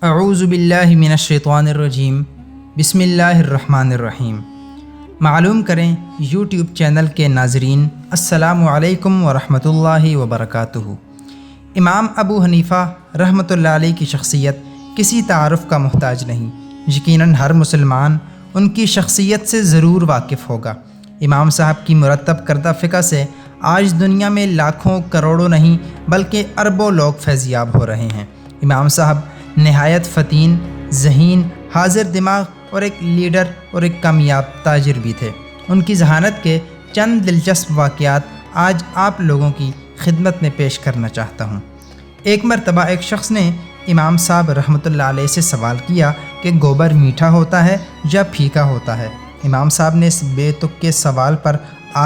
اعوذ باللہ من الشیطان الرجیم بسم اللہ الرحمن الرحیم۔ معلوم کریں یوٹیوب چینل کے ناظرین، السلام علیکم ورحمۃ اللہ وبرکاتہ۔ امام ابو حنیفہ رحمۃ اللہ علیہ کی شخصیت کسی تعارف کا محتاج نہیں، یقیناً ہر مسلمان ان کی شخصیت سے ضرور واقف ہوگا۔ امام صاحب کی مرتب کردہ فقہ سے آج دنیا میں لاکھوں کروڑوں نہیں بلکہ اربوں لوگ فیضیاب ہو رہے ہیں۔ امام صاحب نہایت فتین، ذہین، حاضر دماغ اور ایک لیڈر اور ایک کامیاب تاجر بھی تھے۔ ان کی ذہانت کے چند دلچسپ واقعات آج آپ لوگوں کی خدمت میں پیش کرنا چاہتا ہوں۔ ایک مرتبہ ایک شخص نے امام صاحب رحمۃ اللہ علیہ سے سوال کیا کہ گوبر میٹھا ہوتا ہے یا پھیکا ہوتا ہے؟ امام صاحب نے اس بے تک کے سوال پر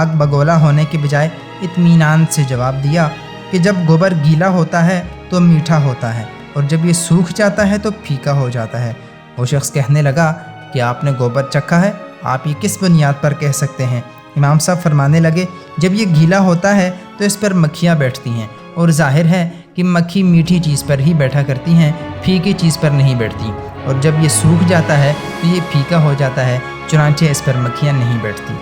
آگ بگولا ہونے کے بجائے اطمینان سے جواب دیا کہ جب گوبر گیلا ہوتا ہے تو میٹھا ہوتا ہے اور جب یہ سوکھ جاتا ہے تو پھیکا ہو جاتا ہے۔ وہ شخص کہنے لگا کہ آپ نے گوبر چکھا ہے؟ آپ یہ کس بنیاد پر کہہ سکتے ہیں؟ امام صاحب فرمانے لگے، جب یہ گیلا ہوتا ہے تو اس پر مکھیاں بیٹھتی ہیں، اور ظاہر ہے کہ مکھی میٹھی چیز پر ہی بیٹھا کرتی ہیں، پھیکی چیز پر نہیں بیٹھتی، اور جب یہ سوکھ جاتا ہے تو یہ پھیکا ہو جاتا ہے، چنانچہ اس پر مکھیاں نہیں بیٹھتی۔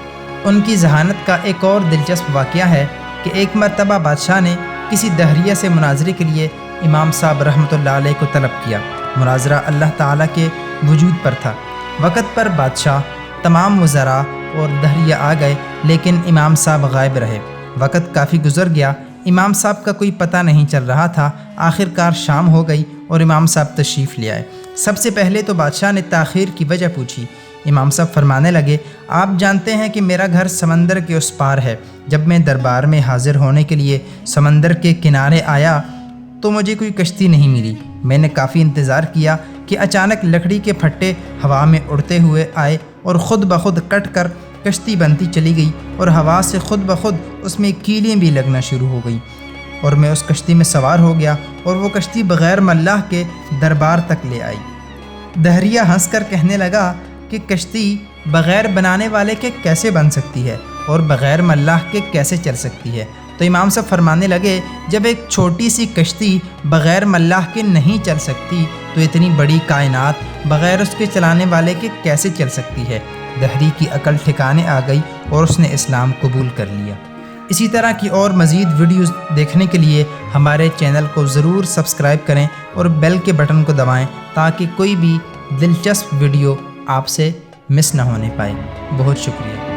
ان کی ذہانت کا ایک اور دلچسپ واقعہ ہے کہ ایک مرتبہ بادشاہ نے کسی دہریہ سے مناظرے کے لیے امام صاحب رحمۃ اللہ علیہ کو طلب کیا۔ مناظرہ اللہ تعالیٰ کے وجود پر تھا۔ وقت پر بادشاہ، تمام وزراء اور دہریہ آ گئے، لیکن امام صاحب غائب رہے۔ وقت کافی گزر گیا، امام صاحب کا کوئی پتہ نہیں چل رہا تھا۔ آخر کار شام ہو گئی اور امام صاحب تشریف لے آئے۔ سب سے پہلے تو بادشاہ نے تاخیر کی وجہ پوچھی۔ امام صاحب فرمانے لگے، آپ جانتے ہیں کہ میرا گھر سمندر کے اس پار ہے۔ جب میں دربار میں حاضر ہونے کے لیے سمندر کے کنارے آیا تو مجھے کوئی کشتی نہیں ملی۔ میں نے کافی انتظار کیا کہ اچانک لکڑی کے پھٹے ہوا میں اڑتے ہوئے آئے اور خود بخود کٹ کر کشتی بنتی چلی گئی، اور ہوا سے خود بخود اس میں کیلیں بھی لگنا شروع ہو گئیں، اور میں اس کشتی میں سوار ہو گیا، اور وہ کشتی بغیر ملاح کے دربار تک لے آئی۔ دہریہ ہنس کر کہنے لگا کہ کشتی بغیر بنانے والے کے کیسے بن سکتی ہے اور بغیر ملاح کے کیسے چل سکتی ہے؟ تو امام صاحب فرمانے لگے، جب ایک چھوٹی سی کشتی بغیر ملاح کے نہیں چل سکتی تو اتنی بڑی کائنات بغیر اس کے چلانے والے کے کیسے چل سکتی ہے؟ دہری کی عقل ٹھکانے آ گئی اور اس نے اسلام قبول کر لیا۔ اسی طرح کی اور مزید ویڈیوز دیکھنے کے لیے ہمارے چینل کو ضرور سبسکرائب کریں اور بیل کے بٹن کو دبائیں تاکہ کوئی بھی دلچسپ ویڈیو آپ سے مس نہ ہونے پائے۔ بہت شکریہ۔